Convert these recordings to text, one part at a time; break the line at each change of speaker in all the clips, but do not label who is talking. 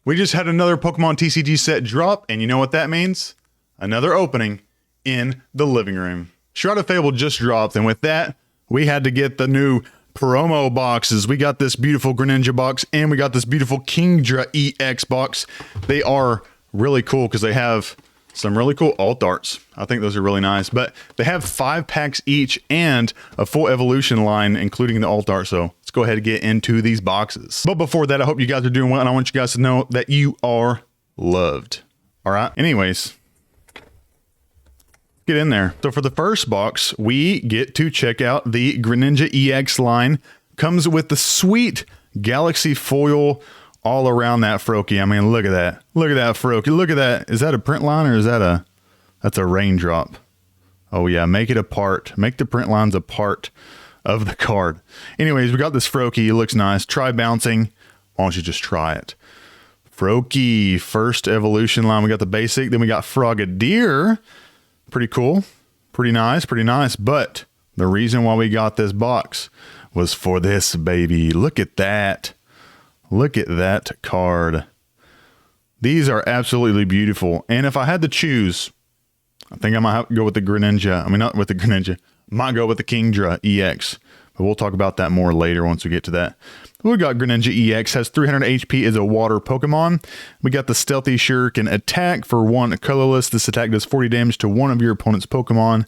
We just had another Pokemon TCG set drop, and you know what that means? Another opening in the living room. Shrouded Fable just dropped, and with that, we had to get the new promo boxes. We got this beautiful Greninja box, and we got this beautiful Kingdra EX box. They are really cool because they have some really cool alt arts. I think those are really nice, but they have 5 packs each and a full evolution line, including the alt art. So let's go ahead and get into these boxes. But before that, I hope you guys are doing well, and I want you guys to know that you are loved. All right. Anyways, get in there. So for the first box, we get to check out the Greninja EX line. Comes with the sweet Galaxy foil all around that Froakie. I mean, look at that. Look at that Froakie. Look at that. Is that a print line or is that that's a raindrop? Oh yeah, make it a part. Make the print lines a part of the card. Anyways, we got this Froakie. It looks nice. Try bouncing. Why don't you just try it? Froakie, first evolution line. We got the basic. Then we got Frogadier. Pretty cool. Pretty nice. Pretty nice. But the reason why we got this box was for this, baby. Look at that. Look at that card. These are absolutely beautiful. And if I had to choose, I think I might have to go with the Greninja. I mean, not with the Greninja. Might go with the Kingdra EX. But we'll talk about that more later once we get to that. We got Greninja EX. Has 300 HP as a water Pokemon. We got the Stealthy Shuriken attack for 1 colorless. This attack does 40 damage to one of your opponent's Pokemon.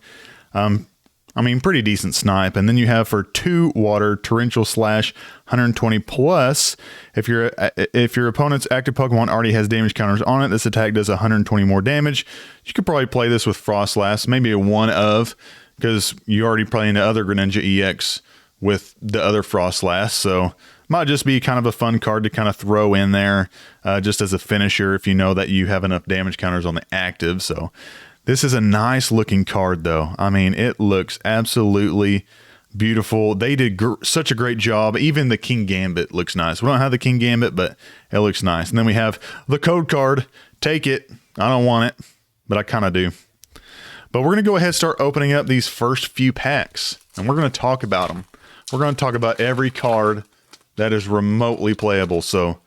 I mean, pretty decent snipe. And then you have for 2 water, Torrential Slash, 120 plus. If your opponent's active Pokemon already has damage counters on it, this attack does 120 more damage. You could probably play this with Frostlass, maybe a 1 of, because you're already playing the other Greninja EX with the other Frostlass. So might just be kind of a fun card to kind of throw in there just as a finisher if you know that you have enough damage counters on the active. So this is a nice looking card though. I mean, it looks absolutely beautiful. They did such a great job. Even the King Gambit looks nice. We don't have the King Gambit, but it looks nice. And then we have the code card. Take it. I don't want it, but I kind of do. But we're going to go ahead and start opening up these first few packs, and we're going to talk about them. We're going to talk about every card that is remotely playable. So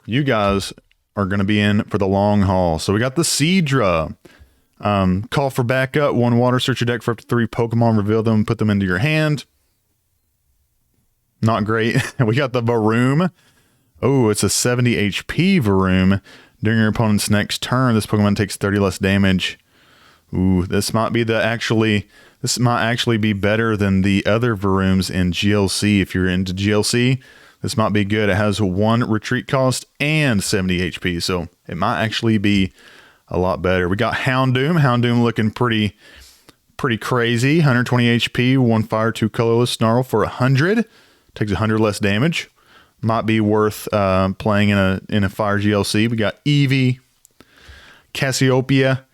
you guys are going to be in for the long haul. So we got the Seadra. Call for backup. 1 water. Search your deck for up to 3 Pokemon. Reveal them. Put them into your hand. Not great. We got the Varoom. Oh, it's a 70 HP Varoom. During your opponent's next turn, this Pokemon takes 30 less damage. Ooh, this might actually be better than the other Varooms in GLC. If you're into GLC, this might be good. It has 1 retreat cost and 70 HP, so it might actually be a lot better. We got Houndoom. Houndoom looking pretty crazy. 120 HP, 1 fire, 2 colorless. Snarl for 100. Takes 100 less damage. Might be worth playing in a fire GLC. We got Eevee, Cassiopeia.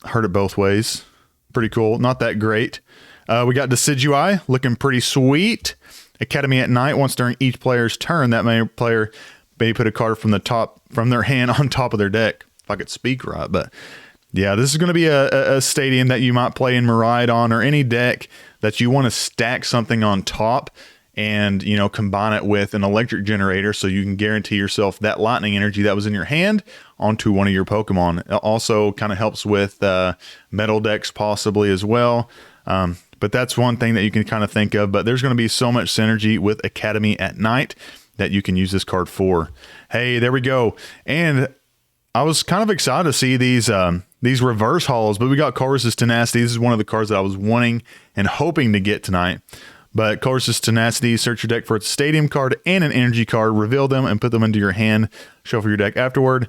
Heard it both ways. Pretty cool. Not that great. We got Decidueye looking pretty sweet. Academy at Night. Once during each player's turn, that player may put a card from their hand on top of their deck. If I could speak right. But yeah, this is going to be a stadium that you might play in Miraidon or any deck that you want to stack something on top and, you know, combine it with an electric generator so you can guarantee yourself that lightning energy that was in your hand onto one of your Pokemon. It also kind of helps with metal decks possibly as well. But that's one thing that you can kind of think of. But there's going to be so much synergy with Academy at Night that you can use this card for. Hey, there we go. And I was kind of excited to see these reverse hauls, but we got Colress's Tenacity. This is one of the cards that I was wanting and hoping to get tonight. But Colress's Tenacity, search your deck for its stadium card and an energy card, reveal them and put them into your hand, shuffle your deck afterward.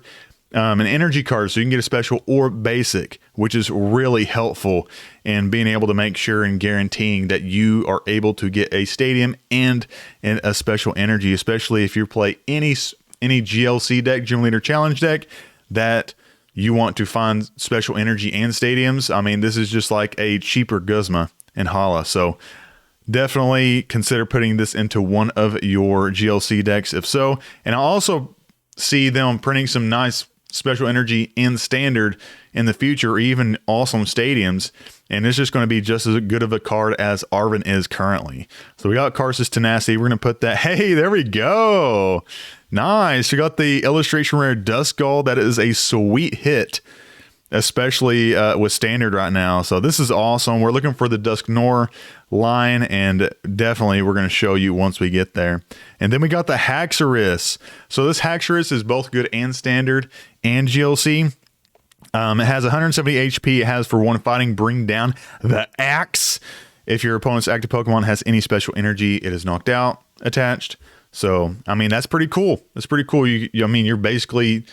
An energy card, so you can get a special or basic, which is really helpful in being able to make sure and guaranteeing that you are able to get a stadium and a special energy, especially if you play any GLC deck, Gym Leader Challenge deck, that you want to find special energy and stadiums. I mean, this is just like a cheaper Guzma and Hala. So definitely consider putting this into one of your GLC decks if so. And I also see them printing some nice special energy in standard in the future, or even awesome stadiums. And it's just going to be just as good of a card as Arven is currently. So we got Karsus Tenacity. We're going to put that. Hey, there we go. Nice. We got the illustration rare Duskull. That is a sweet hit, especially with standard right now. So this is awesome. We're looking for the Dusknoir line, and definitely we're going to show you once we get there. And then we got the Haxorus. So this Haxorus is both good and standard and GLC. It has 170 HP. It has for 1 fighting, bring down the axe. If your opponent's active Pokemon has any special energy, it is knocked out attached. So, I mean, that's pretty cool. That's pretty cool. I mean, you're basically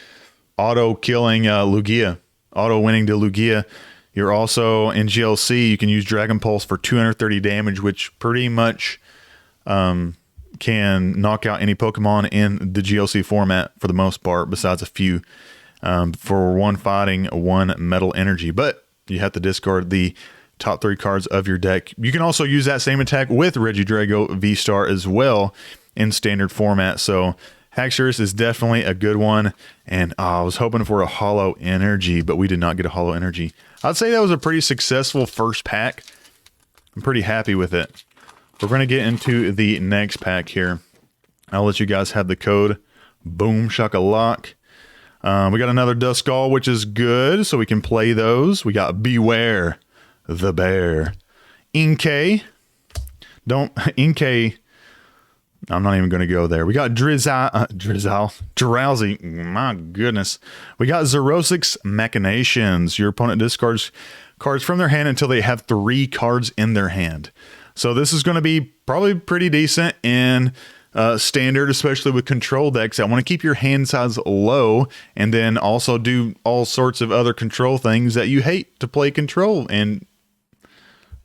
auto killing Lugia, auto winning to Lugia. You're also in GLC. You can use Dragon Pulse for 230 damage, which pretty much can knock out any Pokemon in the GLC format for the most part, besides a few. For 1 fighting, 1 metal energy, but you have to discard the top 3 cards of your deck. You can also use that same attack with Regidrago V-Star as well in standard format. So Haxorus is definitely a good one. And I was hoping for a holo energy, but we did not get a holo energy. I'd say that was a pretty successful first pack. I'm pretty happy with it. We're going to get into the next pack here. I'll let you guys have the code. Boom shakalak. We got another Duskull, which is good, so we can play those. We got Beware the Bear. Inkay. Inkay. I'm not even going to go there. We got Drowsy. My goodness. We got Xerosic's Machinations. Your opponent discards cards from their hand until they have 3 cards in their hand. So this is going to be probably pretty decent in standard, especially with control decks. I want to keep your hand size low and then also do all sorts of other control things that you hate to play control. And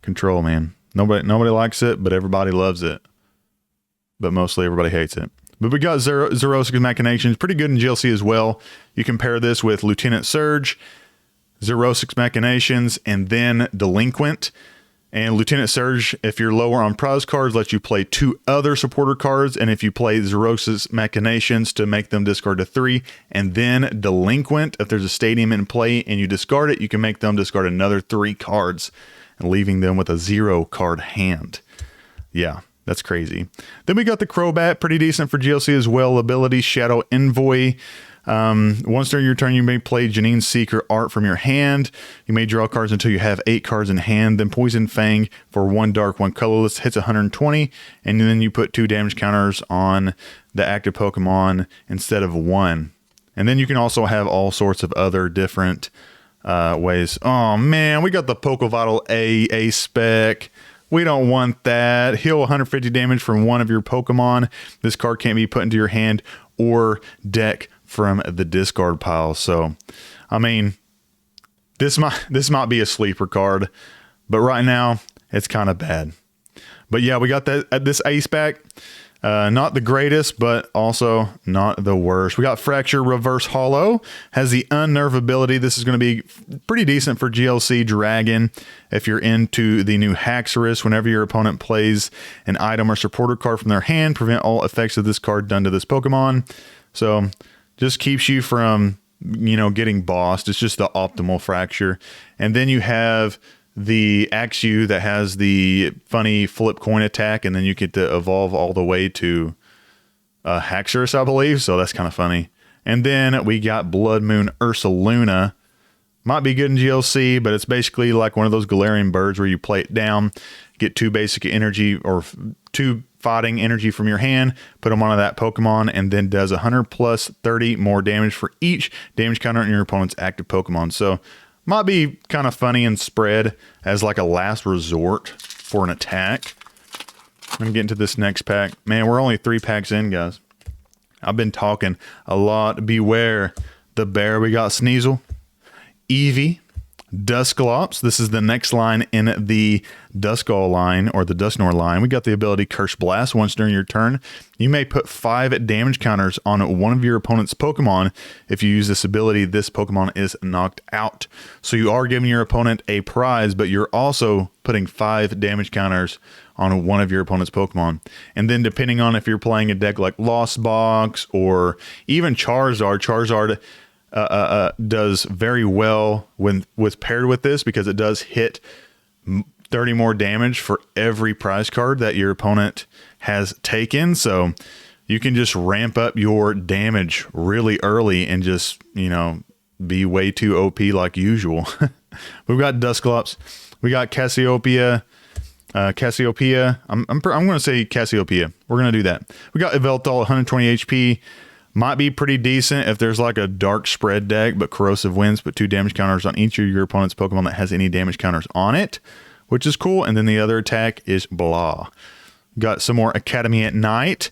control, man, nobody likes it, but everybody loves it, but mostly everybody hates it. But we got Xerosic's Machinations, pretty good in GLC as well. You can pair this with Lieutenant Surge, Xerosic's Machinations, and then Delinquent. And Lieutenant Surge, if you're lower on prize cards, lets you play 2 other supporter cards. And if you play Xerosic's Machinations to make them discard to 3, and then Delinquent, if there's a stadium in play and you discard it, you can make them discard another 3 cards, and leaving them with a 0 card hand. Yeah, that's crazy. Then we got the Crobat, pretty decent for GLC as well. Ability Shadow Envoy. Once during your turn, you may play Janine's Seeker Art from your hand. You may draw cards until you have 8 cards in hand. Then Poison Fang for 1 dark, 1 colorless hits 120, and then you put 2 damage counters on the active Pokemon instead of 1. And then you can also have all sorts of other different ways. Oh man, we got the Pokevital A spec. We don't want that. Heal 150 damage from one of your Pokemon. This card can't be put into your hand or deck from the discard pile. So, I mean, this might be a sleeper card, but right now it's kind of bad. But yeah, we got this ace back. Not the greatest, but also not the worst. We got Fracture Reverse Hollow. Has the Unnerve ability. This is going to be pretty decent for GLC Dragon. If you're into the new Haxorus, whenever your opponent plays an item or supporter card from their hand, prevent all effects of this card done to this Pokemon. So just keeps you from, getting bossed. It's just the optimal Fracture. And then you have the Axew that has the funny flip coin attack, and then you get to evolve all the way to Haxorus, I believe. So that's kind of funny. And then we got Blood Moon Ursaluna. Might be good in GLC, but it's basically like one of those Galarian birds where you play it down, get 2 basic energy or 2 fighting energy from your hand, put them onto that Pokemon, and then does 100 plus 30 more damage for each damage counter on your opponent's active Pokemon. So might be kind of funny and spread as like a last resort for an attack. I'm going to get into this next pack. Man, we're only 3 packs in, guys. I've been talking a lot. Beware the Bear. We got Sneasel, Eevee, Dusclops. This is the next line in the Duskull line, or the Dusknoir line. We got the ability Curse Blast. Once during your turn, you may put 5 damage counters on one of your opponent's Pokemon. If you use this ability, this Pokemon is knocked out. So you are giving your opponent a prize, but you're also putting 5 damage counters on one of your opponent's Pokemon. And then depending on if you're playing a deck like Lost Box or even Charizard does very well when with paired with this, because it does hit 30 more damage for every prize card that your opponent has taken. So you can just ramp up your damage really early and just, you know, be way too OP like usual. We've got Dusclops. We got Cassiopeia. Cassiopeia. I'm going to say Cassiopeia. We're going to do that. We got Yveltal, 120 HP. Might be pretty decent if there's like a dark spread deck, but Corrosive Winds put 2 damage counters on each of your opponent's Pokemon that has any damage counters on it, which is cool. And then the other attack is blah. Got some more Academy at Night.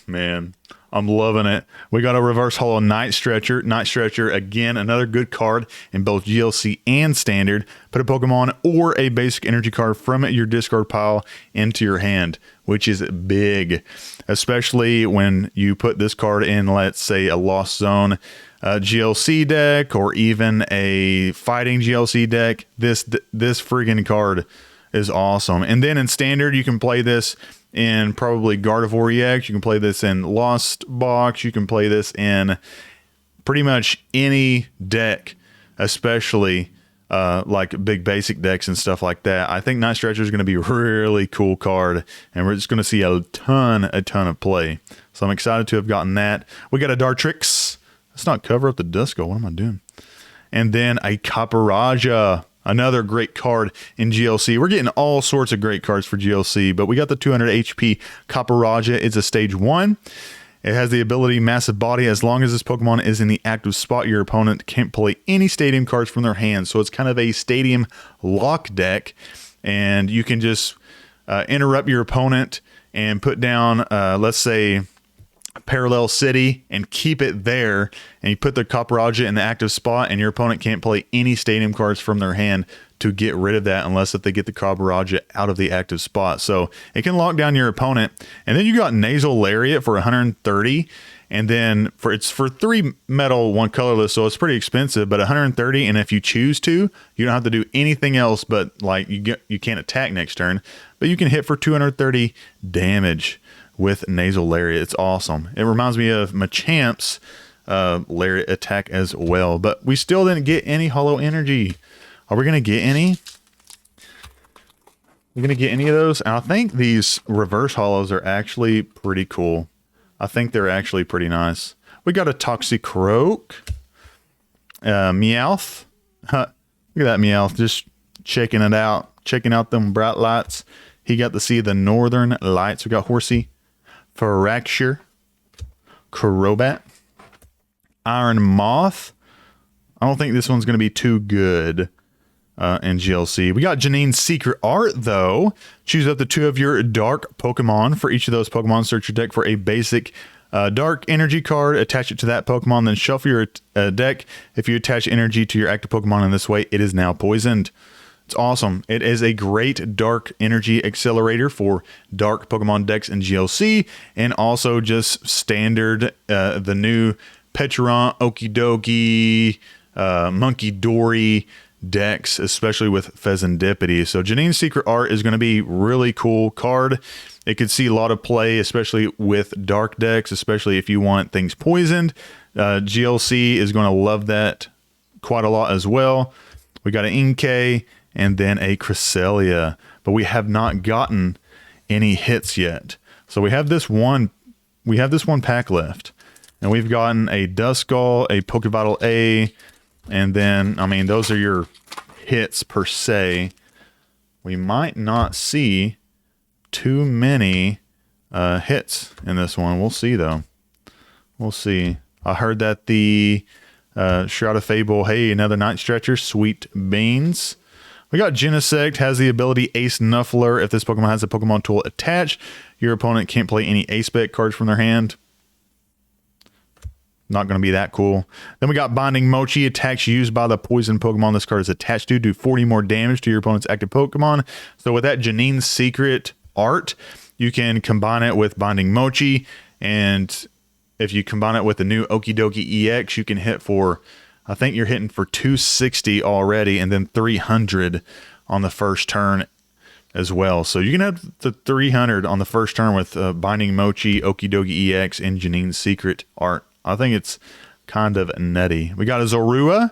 Man, I'm loving it. We got a reverse holo Night Stretcher. Night Stretcher, again, another good card in both GLC and Standard. Put a Pokemon or a basic energy card from your discard pile into your hand, which is big, especially when you put this card in, let's say, a Lost Zone GLC deck, or even a Fighting GLC deck. This friggin' card is awesome. And then in Standard, you can play this in probably Gardevoir EX. You can play this in Lost Box. You can play this in pretty much any deck, especially like big basic decks and stuff like that. I think Night Stretcher is going to be a really cool card, and we're just going to see a ton of play. So I'm excited to have gotten that. We got a Dartrix. Let's not cover up the Duskull. What am I doing? And then a Caparaja. Another great card in GLC. We're getting all sorts of great cards for GLC, but we got the 200 HP Caparaja. It's a stage 1. It has the ability Massive Body. As long as this Pokemon is in the active spot, your opponent can't play any stadium cards from their hands. So it's kind of a stadium lock deck, and you can just interrupt your opponent and put down, let's say, Parallel City, and keep it there, and you put the Caparaja in the active spot, and your opponent can't play any stadium cards from their hand to get rid of that, unless if they get the Caparaja out of the active spot. So it can lock down your opponent. And then you got Nasal Lariat for 130, and then it's for 3 metal, 1 colorless, so it's pretty expensive, but 130. And if you choose to, you don't have to do anything else, but like you can't attack next turn, but you can hit for 230 damage with Nasal Lariat. It's awesome. It reminds me of Machamp's Lariat attack as well, but we still didn't get any Holo Energy. Are we going to get any? We're going to get any of those? And I think these reverse holos are actually pretty cool. I think they're actually pretty nice. We got a Toxicroak, Meowth. Look at that Meowth, just checking it out, checking out them bright lights. He got to see the northern lights. We got Horsey, Fracture, Crobat, Iron Moth. I don't think this one's going to be too good in GLC. We got Janine's Secret Art, though. Choose up to 2 of your dark Pokemon. For each of those Pokemon, search your deck for a basic dark energy card. Attach it to that Pokemon, then shuffle your deck. If you attach energy to your active Pokemon in this way, it is now poisoned. It's awesome. It is a great dark energy accelerator for dark Pokemon decks in GLC, and also just standard, the new Pecharon, Okidogi, Monkey Dory decks, especially with Pheasantipity. So Janine's Secret Art is going to be really cool card. It could see a lot of play, especially with dark decks, especially if you want things poisoned. GLC is going to love that quite a lot as well. We got an Inkay and then a Cresselia, but we have not gotten any hits yet. So we have this one pack left, and we've gotten a Duskull, a Pokevital A, and then, I mean, those are your hits per se. We might not see too many hits in this one. We'll see, though. We'll see. I heard that the Shrouded Fable, hey, another Night Stretcher, Sweet Beans. We got Genesect, has the ability Ace Nuffler. If this Pokemon has a Pokemon tool attached, your opponent can't play any Ace Spec cards from their hand. Not going to be that cool. Then we got Binding Mochi. Attacks used by the poison Pokemon this card is attached to do 40 more damage to your opponent's active Pokemon. So with that Janine's Secret Art, you can combine it with Binding Mochi, and if you combine it with the new Okidogi EX, you can hit for, I think you're hitting for 260 already, and then 300 on the first turn as well. So you can have the 300 on the first turn with Binding Mochi, Okidogi EX, and Janine's Secret Art. I think it's kind of nutty. We got a Zorua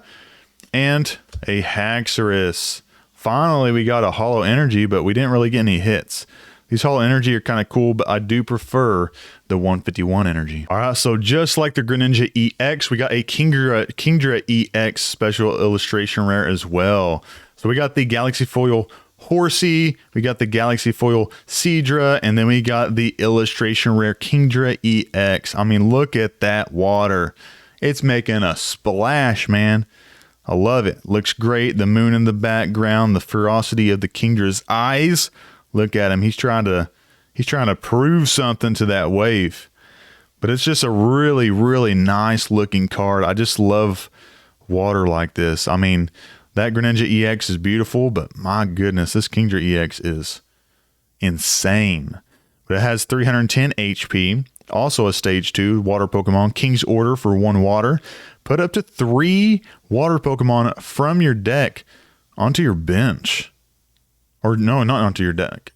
and a Haxorus. Finally, we got a Holo Energy, but we didn't really get any hits. These Holo Energy are kind of cool, but I do prefer the 151 Energy. All right, so just like the Greninja EX, we got a Kingdra EX special illustration rare as well. So we got the Galaxy Foil Horsey, we got the Galaxy Foil Seadra, and then we got the illustration rare Kingdra EX. I mean, look at that water. It's making a splash, man. I love it. Looks great. The moon in the background, the ferocity of the Kingdra's eyes. Look at him. He's trying to prove something to that wave. But it's just a really, really nice looking card. I just love water like this. I mean, that Greninja EX is beautiful, but my goodness, this Kingdra EX is insane. But it has 310 HP. Also a stage 2 water Pokemon. King's Order for 1 water. Put up to 3 water Pokemon from your deck onto your bench. Or no, not onto your deck.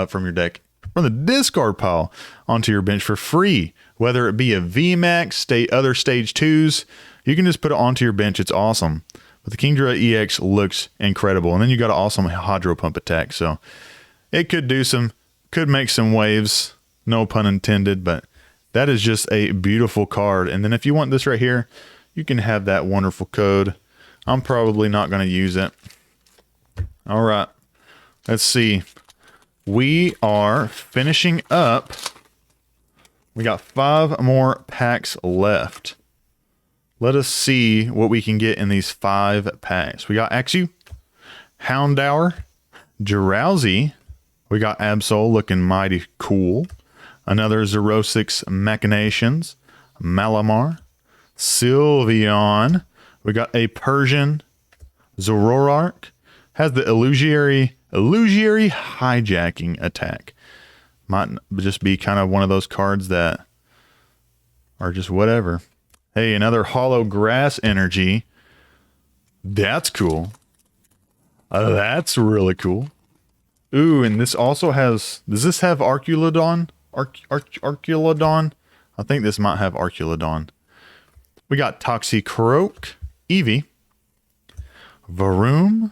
From your deck. From the discard pile onto your bench for free. Whether it be a VMAX, other stage 2s, you can just put it onto your bench. It's awesome. But the Kingdra EX looks incredible. And then you got an awesome Hydro Pump attack. So it could make some waves. No pun intended, but that is just a beautiful card. And then if you want this right here, you can have that wonderful code. I'm probably not going to use it. All right. Let's see. We are finishing up. We got 5 more packs left. Let us see what we can get in these 5 packs. We got Axew, Houndour, Drowsy. We got Absol looking mighty cool. Another Zerosix Machinations, Malamar, Sylveon. We got a Persian, Zoroark. Has the illusory hijacking attack. Might just be kind of one of those cards that are just whatever. Hey, another Hollow Grass Energy. That's cool. That's really cool. Ooh, and this also has... Does this have Arculodon? Arculodon? I think this might have Arculodon. We got Toxicroak, Eevee, Varoom,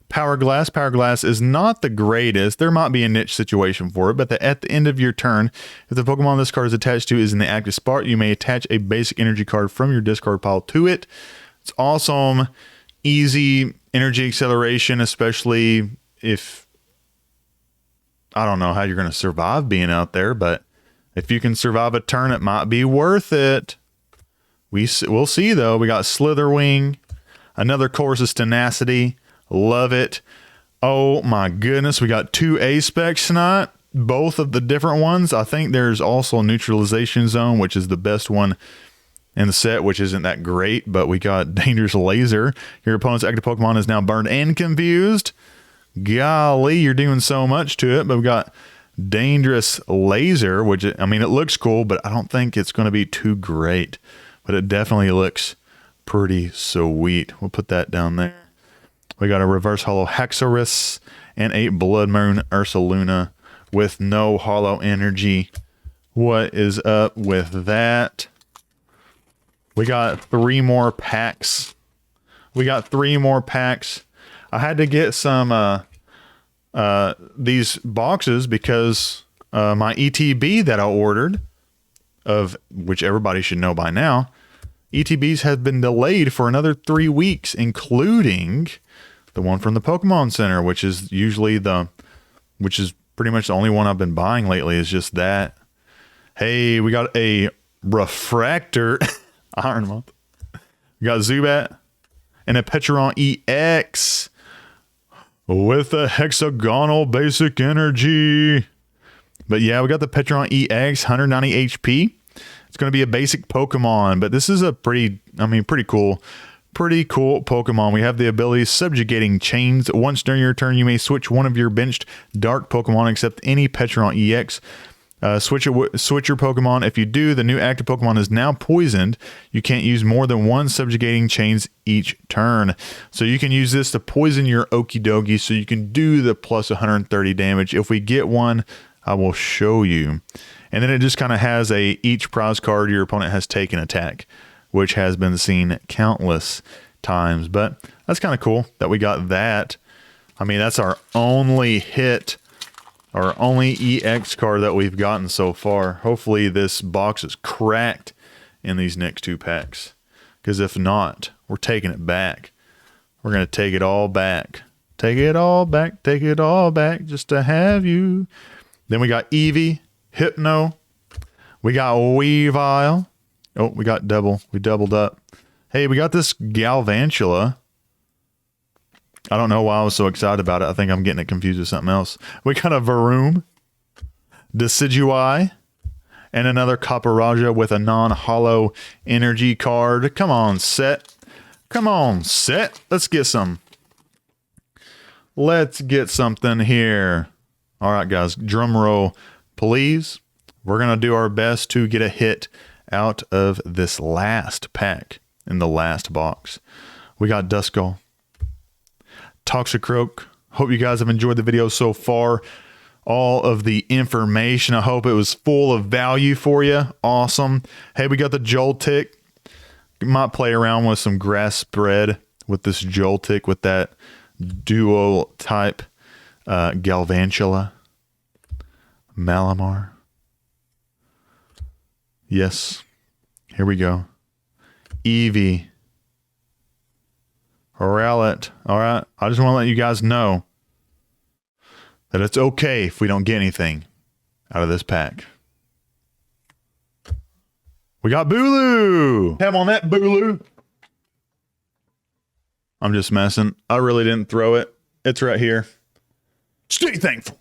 Power Glass. Power Glass is not the greatest. There might be a niche situation for it, but at the end of your turn, if the Pokemon this card is attached to is in the active spot, you may attach a basic energy card from your discard pile to it. It's awesome, easy energy acceleration, especially if... I don't know how you're going to survive being out there, but if you can survive a turn, it might be worth it. We'll see, though. We got Slitherwing, another Colress's Tenacity. Love it. Oh, my goodness. We got 2 A-Specs tonight, both of the different ones. I think there's also Neutralization Zone, which is the best one in the set, which isn't that great, but we got Dangerous Laser. Your opponent's active Pokemon is now burned and confused. Golly, you're doing so much to it, but we got Dangerous Laser, which, I mean, it looks cool, but I don't think it's going to be too great, but it definitely looks pretty sweet. We'll put that down there. We got a Reverse Hollow Haxorus and a Blood Moon Ursaluna with no Hollow Energy. What is up with that? We got 3 more packs. I had to get some these boxes because my ETB that I ordered, of which everybody should know by now, ETBs have been delayed for another 3 weeks, including the one from the Pokemon Center, which is pretty much the only one I've been buying lately, is just that. Hey, we got a Refractor Iron Month. We got Zubat and a Petron EX with a hexagonal basic energy. But yeah, we got the Petron EX, 190 HP. It's going to be a basic Pokemon, but this is a pretty cool Pokemon. We have the ability Subjugating Chains. Once during your turn, you may switch one of your benched dark Pokemon except any Petron EX. Switch your Pokemon. If you do, the new active Pokemon is now poisoned. You can't use more than 1 Subjugating Chains each turn. So you can use this to poison your Okidogi so you can do the plus 130 damage. If we get one, I will show you. And then it just kind of has each prize card your opponent has taken attack. which has been seen countless times. But that's kind of cool that we got that. I mean, that's our only hit, our only EX card that we've gotten so far. Hopefully this box is cracked in these next 2 packs. Because if not, we're taking it back. We're going to take it all back. Take it all back, take it all back just to have you. Then we got Eevee, Hypno. We got Weavile. Oh, we got double. We doubled up. Hey, we got this Galvantula. I don't know why I was so excited about it. I think I'm getting it confused with something else. We got a Varoom, Decidueye, and another Copperajah with a non-hollow energy card. Come on, set. Come on, set. Let's get some. Let's get something here. All right, guys, drum roll, please. We're going to do our best to get a hit out of this last pack in the last box. We got Duskull, Toxicroak. Hope you guys have enjoyed the video so far. All of the information, I hope it was full of value for you. Awesome. Hey, we got the Joltik. Might play around with some grass spread with this Joltik with that duo type Galvantula, Malamar. Yes, here we go. Eevee, Rowlet. All right, I just want to let you guys know that it's okay if we don't get anything out of this pack. We got Bulu. Have on that, Bulu. I'm just messing. I really didn't throw it. It's right here. Stay thankful.